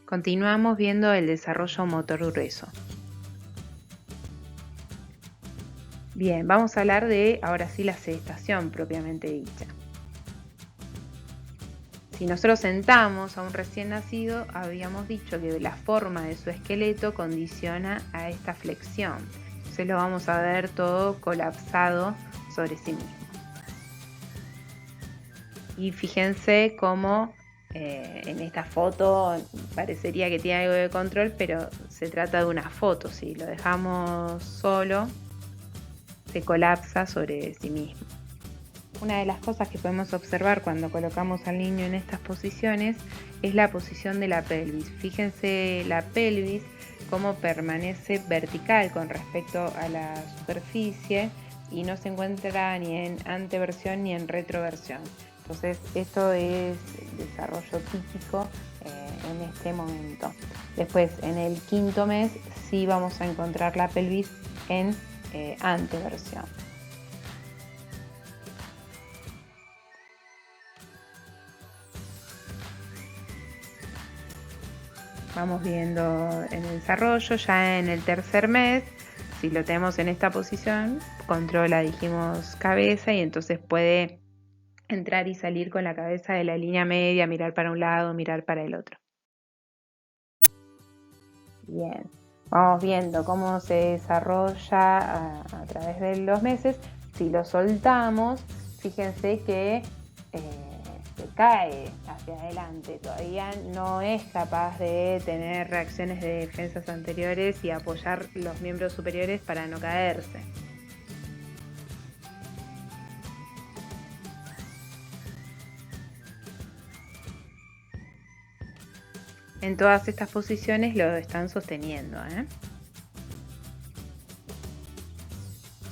Continuamos viendo el desarrollo motor grueso. Bien, vamos a hablar de, ahora sí, la sedestación propiamente dicha. Si nosotros sentamos a un recién nacido, habíamos dicho que la forma de su esqueleto condiciona a esta flexión. Entonces lo vamos a ver todo colapsado sobre sí mismo. Y fíjense cómo en esta foto parecería que tiene algo de control, pero se trata de una foto. Si lo dejamos solo, se colapsa sobre sí mismo. Una de las cosas que podemos observar cuando colocamos al niño en estas posiciones es la posición de la pelvis. Fíjense la pelvis cómo permanece vertical con respecto a la superficie y no se encuentra ni en anteversión ni en retroversión. Entonces esto es el desarrollo típico en este momento. Después en el 5.º mes sí vamos a encontrar la pelvis en anteversión. Vamos viendo en el desarrollo, ya en el 3.er mes, si lo tenemos en esta posición, controla, dijimos, cabeza, y entonces puede entrar y salir con la cabeza de la línea media, mirar para un lado, mirar para el otro. Bien, vamos viendo cómo se desarrolla a través de los meses. Si lo soltamos, fíjense que se cae hacia adelante, todavía no es capaz de tener reacciones de defensas anteriores y apoyar los miembros superiores para no caerse. En todas estas posiciones lo están sosteniendo,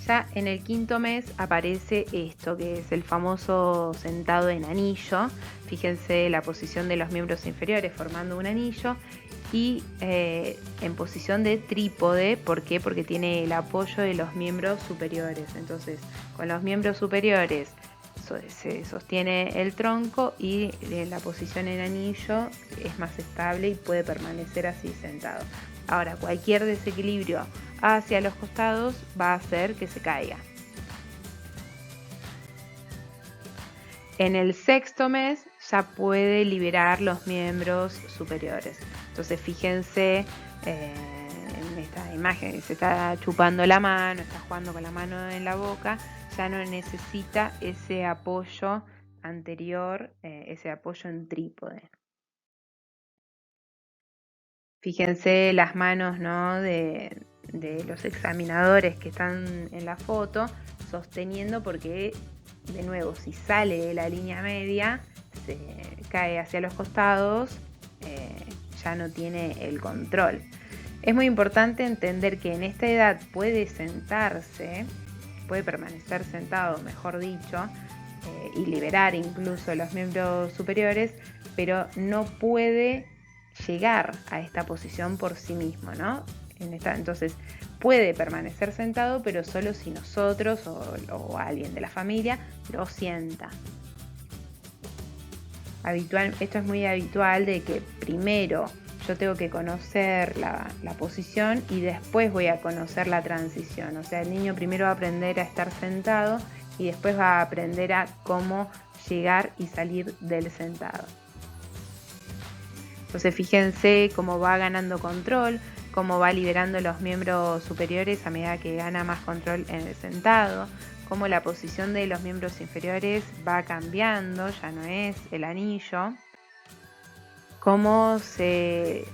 Ya en el 5.º mes aparece esto, que es el famoso sentado en anillo. Fíjense la posición de los miembros inferiores formando un anillo y en posición de trípode. ¿Por qué? Porque tiene el apoyo de los miembros superiores. Entonces, con los miembros superiores se sostiene el tronco y la posición en anillo es más estable y puede permanecer así sentado. Ahora, cualquier desequilibrio hacia los costados va a hacer que se caiga. En el 6.º mes ya puede liberar los miembros superiores. Entonces fíjense en esta imagen que se está chupando la mano, está jugando con la mano en la boca, ya no necesita ese apoyo anterior, ese apoyo en trípode. Fíjense las manos, ¿no?, de los examinadores que están en la foto sosteniendo, porque de nuevo, si sale de la línea media, se cae hacia los costados, ya no tiene el control. Es muy importante entender que en esta edad puede sentarse, puede permanecer sentado, mejor dicho, y liberar incluso los miembros superiores, pero no puede llegar a esta posición por sí mismo, ¿no? Entonces puede permanecer sentado, pero solo si nosotros o alguien de la familia lo sienta. Esto es muy habitual, de que primero yo tengo que conocer la posición y después voy a conocer la transición. O sea, el niño primero va a aprender a estar sentado y después va a aprender a cómo llegar y salir del sentado. Entonces fíjense cómo va ganando control, cómo va liberando los miembros superiores a medida que gana más control en el sentado, cómo la posición de los miembros inferiores va cambiando, ya no es el anillo, cómo se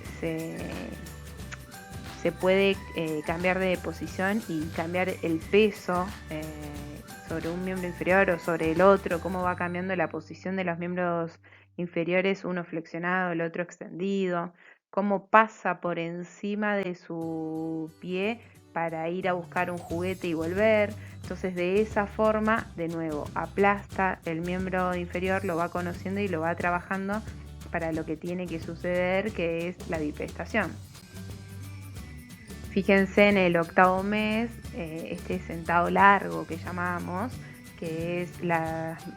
puede cambiar de posición y cambiar el peso sobre un miembro inferior o sobre el otro, cómo va cambiando la posición de los miembros inferiores, uno flexionado, el otro extendido, cómo pasa por encima de su pie para ir a buscar un juguete y volver. Entonces de esa forma, de nuevo, aplasta el miembro inferior, lo va conociendo y lo va trabajando para lo que tiene que suceder, que es la bipedestación. Fíjense en el 8.º mes, este sentado largo que llamamos, que es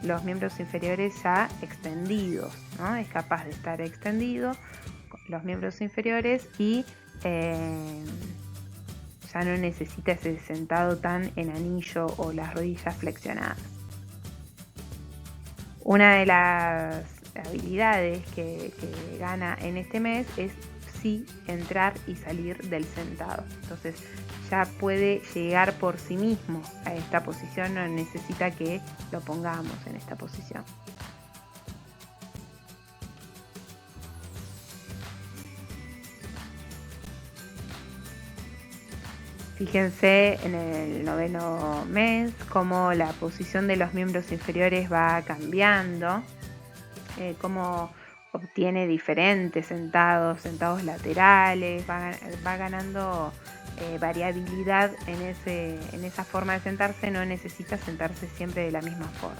los miembros inferiores ya extendidos, ¿no? Es capaz de estar extendido, los miembros inferiores y ya no necesita ese sentado tan en anillo o las rodillas flexionadas. Una de las habilidades que gana en este mes es sí entrar y salir del sentado. Entonces ya puede llegar por sí mismo a esta posición, no necesita que lo pongamos en esta posición. Fíjense en el 9º mes cómo la posición de los miembros inferiores va cambiando, cómo obtiene diferentes sentados laterales, va ganando variabilidad en esa forma de sentarse, no necesita sentarse siempre de la misma forma.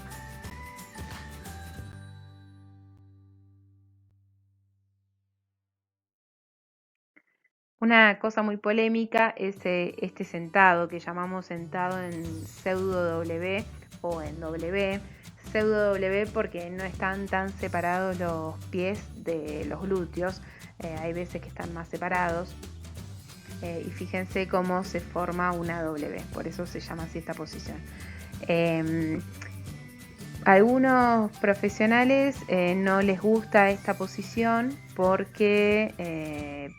Una cosa muy polémica es este sentado que llamamos sentado en pseudo W o en W. Pseudo W porque no están tan separados los pies de los glúteos, hay veces que están más separados. Y fíjense cómo se forma una W, por eso se llama así esta posición. Algunos profesionales no les gusta esta posición porque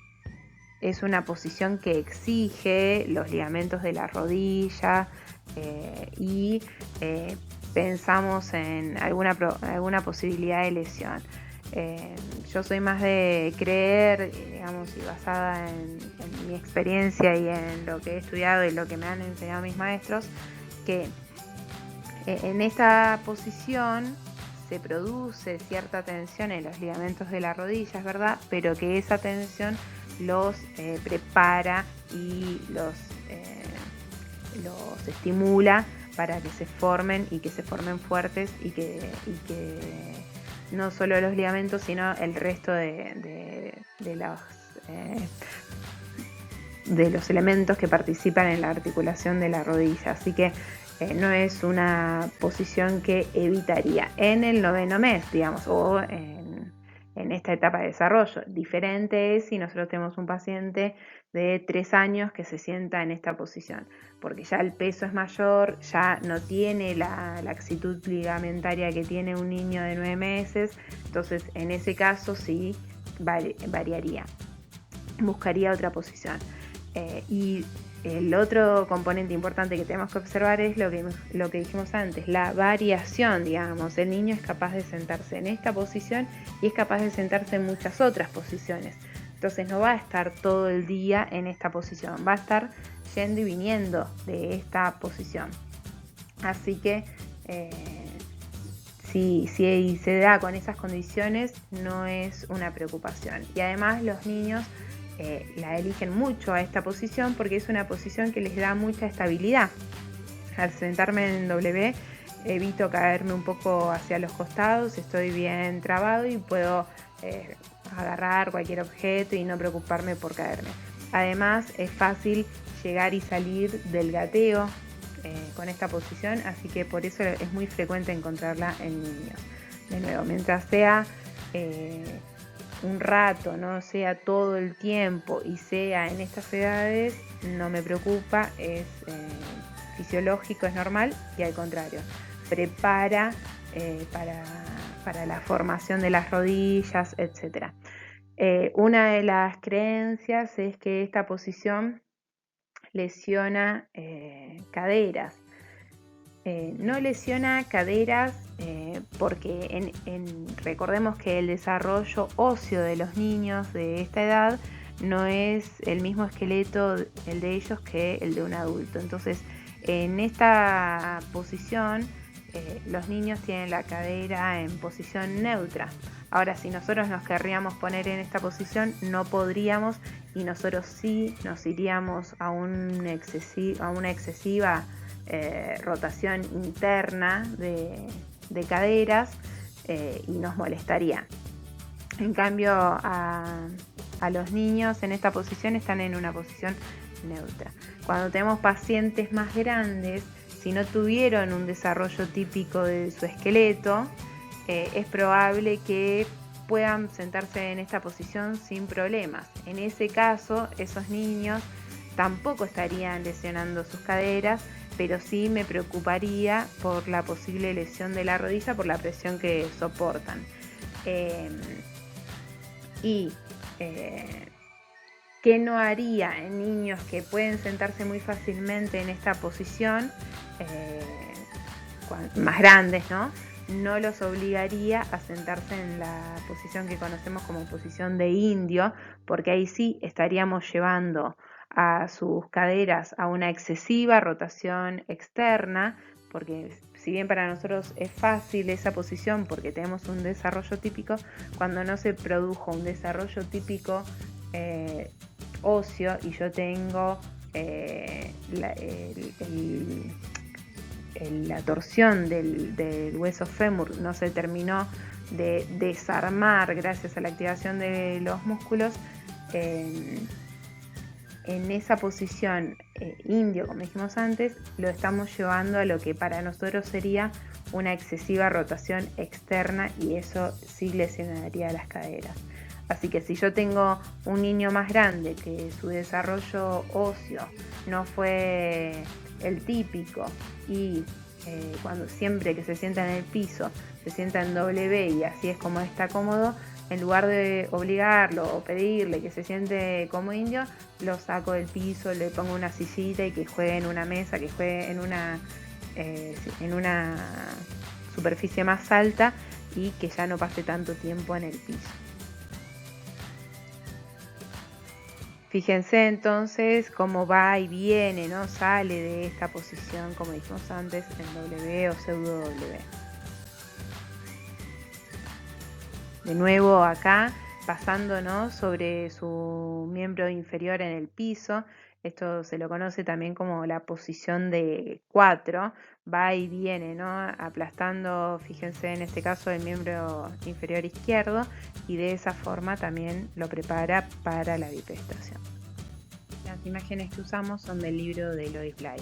es una posición que exige los ligamentos de la rodilla y pensamos en alguna posibilidad de lesión. Yo soy más de creer, digamos, y basada en mi experiencia y en lo que he estudiado y lo que me han enseñado mis maestros, que en esta posición se produce cierta tensión en los ligamentos de la rodilla, es verdad, pero que esa tensión los prepara y los estimula para que se formen y que se formen fuertes y que no solo los ligamentos sino el resto de los elementos que participan en la articulación de la rodilla. Así que no es una posición que evitaría en el 9º mes, digamos, o en esta etapa de desarrollo. Diferente es si nosotros tenemos un paciente de 3 años que se sienta en esta posición, porque ya el peso es mayor, ya no tiene la laxitud ligamentaria que tiene un niño de 9 meses, entonces en ese caso sí variaría, buscaría otra posición. Y el otro componente importante que tenemos que observar es lo que dijimos antes, la variación, digamos. El niño es capaz de sentarse en esta posición y es capaz de sentarse en muchas otras posiciones. Entonces no va a estar todo el día en esta posición, va a estar yendo y viniendo de esta posición. Así que si se da con esas condiciones no es una preocupación. Y además los niños la eligen mucho a esta posición porque es una posición que les da mucha estabilidad. Al sentarme en W evito caerme un poco hacia los costados, estoy bien trabado y puedo agarrar cualquier objeto y no preocuparme por caerme. Además es fácil llegar y salir del gateo con esta posición, así que por eso es muy frecuente encontrarla en niños. De nuevo, mientras sea un rato, no sea todo el tiempo y sea en estas edades, no me preocupa, es fisiológico, es normal y al contrario, prepara para la formación de las rodillas, etc. Una de las creencias es que esta posición lesiona caderas. No lesiona caderas porque recordemos que el desarrollo óseo de los niños de esta edad no es el mismo esqueleto el de ellos que el de un adulto. Entonces, en esta posición, los niños tienen la cadera en posición neutra. Ahora, si nosotros nos querríamos poner en esta posición, no podríamos y nosotros sí nos iríamos a una excesiva rotación interna de caderas y nos molestaría. En cambio a los niños en esta posición están en una posición neutra. Cuando tenemos pacientes más grandes, si no tuvieron un desarrollo típico de su esqueleto, es probable que puedan sentarse en esta posición sin problemas. En ese caso, esos niños tampoco estarían lesionando sus caderas, pero sí me preocuparía por la posible lesión de la rodilla por la presión que soportan. ¿Qué no haría en niños que pueden sentarse muy fácilmente en esta posición, más grandes, ¿no? No los obligaría a sentarse en la posición que conocemos como posición de indio, porque ahí sí estaríamos llevando a sus caderas a una excesiva rotación externa, porque si bien para nosotros es fácil esa posición porque tenemos un desarrollo típico, cuando no se produjo un desarrollo típico óseo y yo tengo la torsión del hueso fémur no se terminó de desarmar gracias a la activación de los músculos, en esa posición indio, como dijimos antes, lo estamos llevando a lo que para nosotros sería una excesiva rotación externa y eso sí lesionaría las caderas. Así que si yo tengo un niño más grande que su desarrollo óseo no fue el típico y cuando siempre que se sienta en el piso se sienta en W y así es como está cómodo, en lugar de obligarlo o pedirle que se siente como indio, lo saco del piso, le pongo una sillita y que juegue en una mesa, que juegue en una superficie más alta y que ya no pase tanto tiempo en el piso. Fíjense entonces cómo va y viene, ¿no? Sale de esta posición, como dijimos antes, en W o pseudo W. De nuevo acá, pasándonos sobre su miembro inferior en el piso. Esto se lo conoce también como la posición de 4. Va y viene, ¿no? Aplastando, fíjense en este caso, el miembro inferior izquierdo y de esa forma también lo prepara para la bipedestación. Las imágenes que usamos son del libro de Lois Blay.